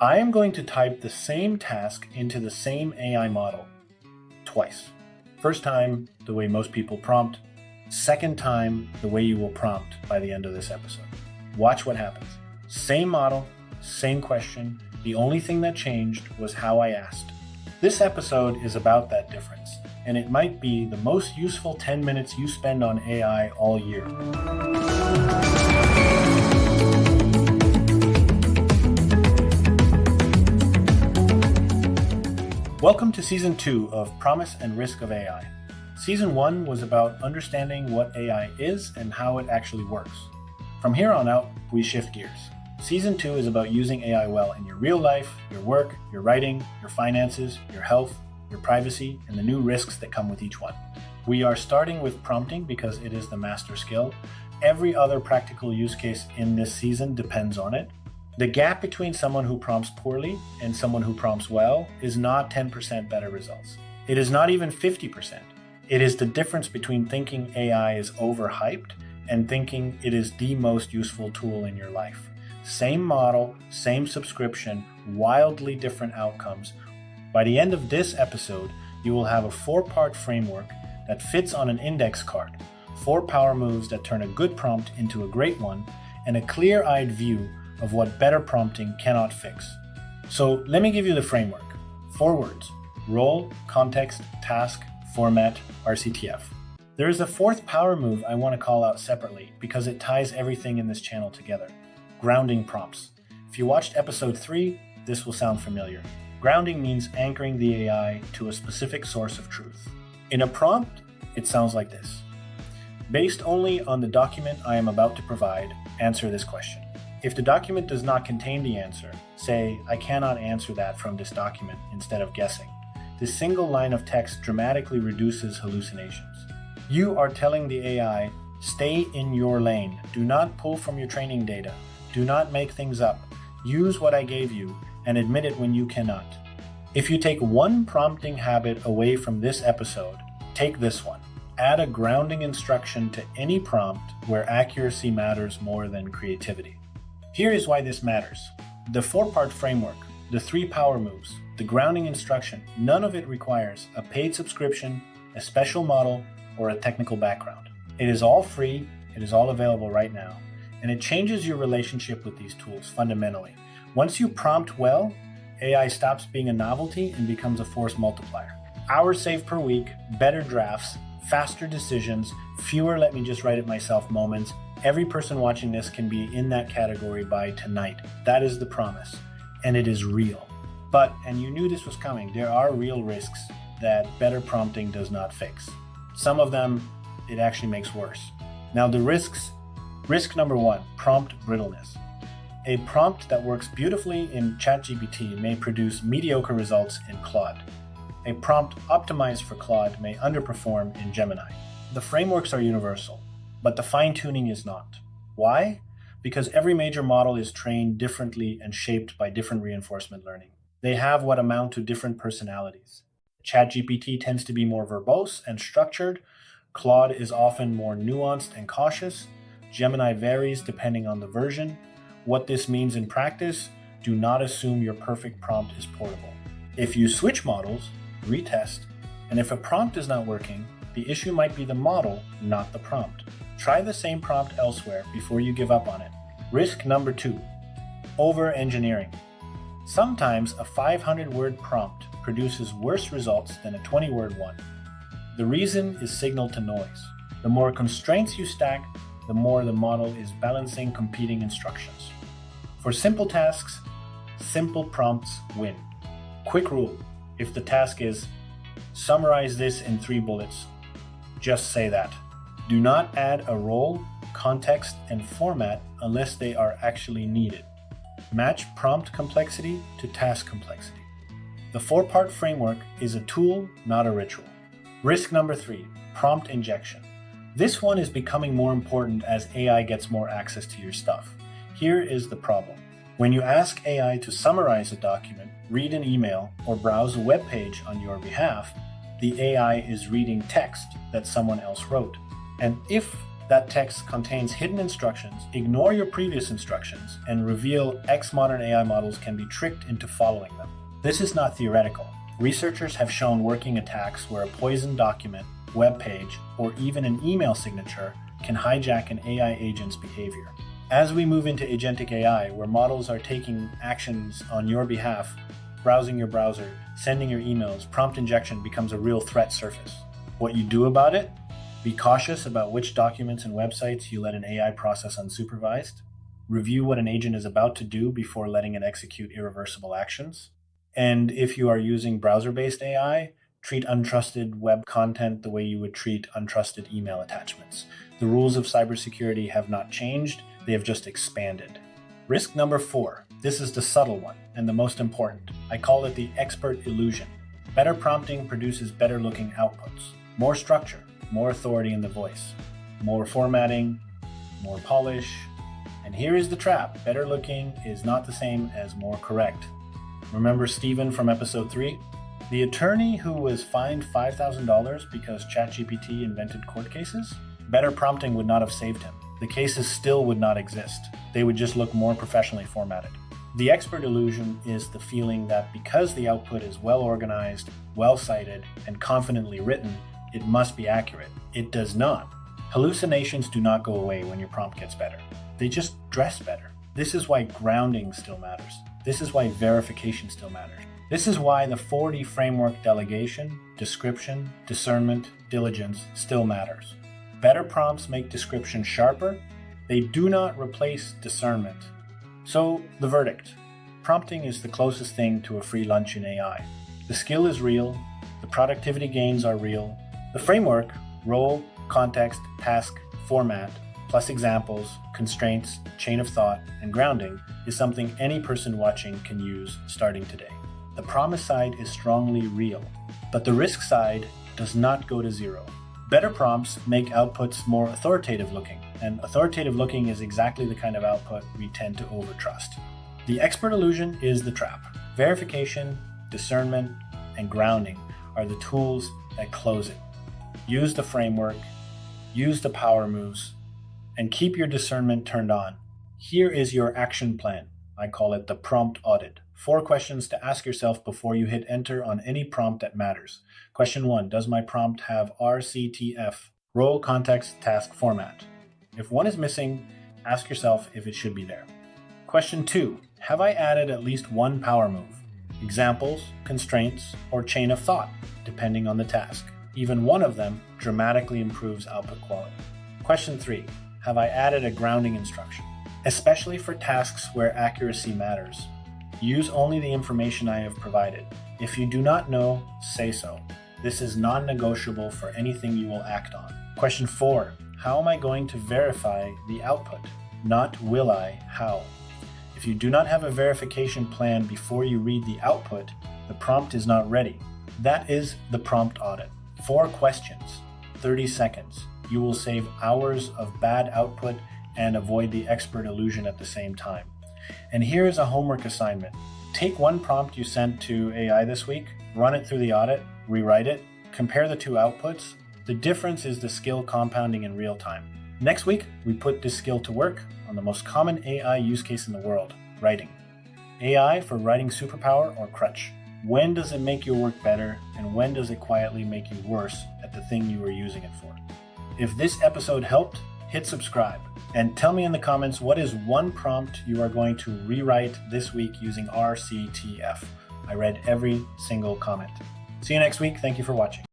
I am going to type the same task into the same AI model twice. First time, the way most people prompt. Second time, the way you will prompt by the end of this episode. Watch what happens. Same model, same question. The only thing that changed was how I asked. This episode is about that difference, and it might be the most useful 10 minutes you spend on AI all year. Welcome to Season 2 of Promise and Risk of AI. Season 1 was about understanding what AI is and how it actually works. From here on out, we shift gears. Season 2 is about using AI well in your real life, your work, your writing, your finances, your health, your privacy, and the new risks that come with each one. We are starting with prompting because it is the master skill. Every other practical use case in this season depends on it. The gap between someone who prompts poorly and someone who prompts well is not 10% better results. It is not even 50%. It is the difference between thinking AI is overhyped and thinking it is the most useful tool in your life. Same model, same subscription, wildly different outcomes. By the end of this episode, you will have a 4-part framework that fits on an index card, 4 power moves that turn a good prompt into a great one, and a clear-eyed view of what better prompting cannot fix. So let me give you the framework. 4 words: role, context, task, format, RCTF. There is a 4th power move I want to call out separately because it ties everything in this channel together. Grounding prompts. If you watched episode 3, this will sound familiar. Grounding means anchoring the AI to a specific source of truth. In a prompt, it sounds like this. Based only on the document I am about to provide, answer this question. If the document does not contain the answer, say, I cannot answer that from this document instead of guessing. This single line of text dramatically reduces hallucinations. You are telling the AI, stay in your lane. Do not pull from your training data. Do not make things up. Use what I gave you and admit it when you cannot. If you take one prompting habit away from this episode, take this one. Add a grounding instruction to any prompt where accuracy matters more than creativity. Here is why this matters. The 4-part framework, the 3 power moves, the grounding instruction, none of it requires a paid subscription, a special model, or a technical background. It is all free, it is all available right now, and it changes your relationship with these tools fundamentally. Once you prompt well, AI stops being a novelty and becomes a force multiplier. Hours saved per week, better drafts, faster decisions, fewer let me just write it myself moments. Every person watching this can be in that category by tonight. That is the promise, and it is real. But, and you knew this was coming, there are real risks that better prompting does not fix. Some of them, it actually makes worse. Now the risks. Risk number 1, prompt brittleness. A prompt that works beautifully in ChatGPT may produce mediocre results in Claude. A prompt optimized for Claude may underperform in Gemini. The frameworks are universal, but the fine-tuning is not. Why? Because every major model is trained differently and shaped by different reinforcement learning. They have what amount to different personalities. ChatGPT tends to be more verbose and structured. Claude is often more nuanced and cautious. Gemini varies depending on the version. What this means in practice, do not assume your perfect prompt is portable. If you switch models, retest, and if a prompt is not working, the issue might be the model, not the prompt. Try the same prompt elsewhere before you give up on it. Risk number 2, over-engineering. Sometimes a 500-word prompt produces worse results than a 20-word one. The reason is signal to noise. The more constraints you stack, the more the model is balancing competing instructions. For simple tasks, simple prompts win. Quick rule: if the task is, summarize this in 3 bullets, just say that. Do not add a role, context, and format unless they are actually needed. Match prompt complexity to task complexity. The 4-part framework is a tool, not a ritual. Risk number 3, prompt injection. This one is becoming more important as AI gets more access to your stuff. Here is the problem. When you ask AI to summarize a document, read an email, or browse a web page on your behalf, the AI is reading text that someone else wrote. And if That text contains hidden instructions, ignore your previous instructions, and reveal X modern AI models can be tricked into following them. This is not theoretical. Researchers have shown working attacks where a poisoned document, web page, or even an email signature can hijack an AI agent's behavior. As we move into agentic AI, where models are taking actions on your behalf, browsing your browser, sending your emails, prompt injection becomes a real threat surface. What you do about it? Be cautious about which documents and websites you let an AI process unsupervised. Review what an agent is about to do before letting it execute irreversible actions. And if you are using browser-based AI, treat untrusted web content the way you would treat untrusted email attachments. The rules of cybersecurity have not changed, they have just expanded. Risk number 4. This is the subtle one and the most important. I call it the expert illusion. Better prompting produces better looking outputs. More structure, more authority in the voice, more formatting, more polish. And here is the trap. Better looking is not the same as more correct. Remember Stephen from episode 3? The attorney who was fined $5,000 because ChatGPT invented court cases? Better prompting would not have saved him. The cases still would not exist. They would just look more professionally formatted. The expert illusion is the feeling that because the output is well organized, well cited, and confidently written, it must be accurate. It does not. Hallucinations do not go away when your prompt gets better. They just dress better. This is why grounding still matters. This is why verification still matters. This is why the 4D framework delegation, description, discernment, diligence still matters. Better prompts make description sharper. They do not replace discernment. So, the verdict. Prompting is the closest thing to a free lunch in AI. The skill is real. The productivity gains are real. The framework, role, context, task, format, plus examples, constraints, chain of thought, and grounding is something any person watching can use starting today. The promise side is strongly real, but the risk side does not go to zero. Better prompts make outputs more authoritative looking, and authoritative looking is exactly the kind of output we tend to overtrust. The expert illusion is the trap. Verification, discernment, and grounding are the tools that close it. Use the framework, use the power moves, and keep your discernment turned on. Here is your action plan. I call it the Prompt Audit. 4 questions to ask yourself before you hit enter on any prompt that matters. Question 1, does my prompt have RCTF, role, context, task, format? If one is missing, ask yourself if it should be there. Question 2, have I added at least one power move? Examples, constraints, or chain of thought, depending on the task. Even one of them dramatically improves output quality. Question 3, have I added a grounding instruction? Especially for tasks where accuracy matters. Use only the information I have provided. If you do not know, say so. This is non-negotiable for anything you will act on. Question 4, how am I going to verify the output? Not will I, how? If you do not have a verification plan before you read the output, the prompt is not ready. That is the prompt audit. 4 questions, 30 seconds. You will save hours of bad output and avoid the expert illusion at the same time. And here is a homework assignment. Take one prompt you sent to AI this week, run it through the audit, rewrite it, compare the 2 outputs. The difference is the skill compounding in real time. Next week, we put this skill to work on the most common AI use case in the world, writing. AI for writing superpower or crutch. When does it make your work better, and when does it quietly make you worse at the thing you were using it for? If this episode helped, hit subscribe. And tell me in the comments what is one prompt you are going to rewrite this week using RCTF. I read every single comment. See you next week. Thank you for watching.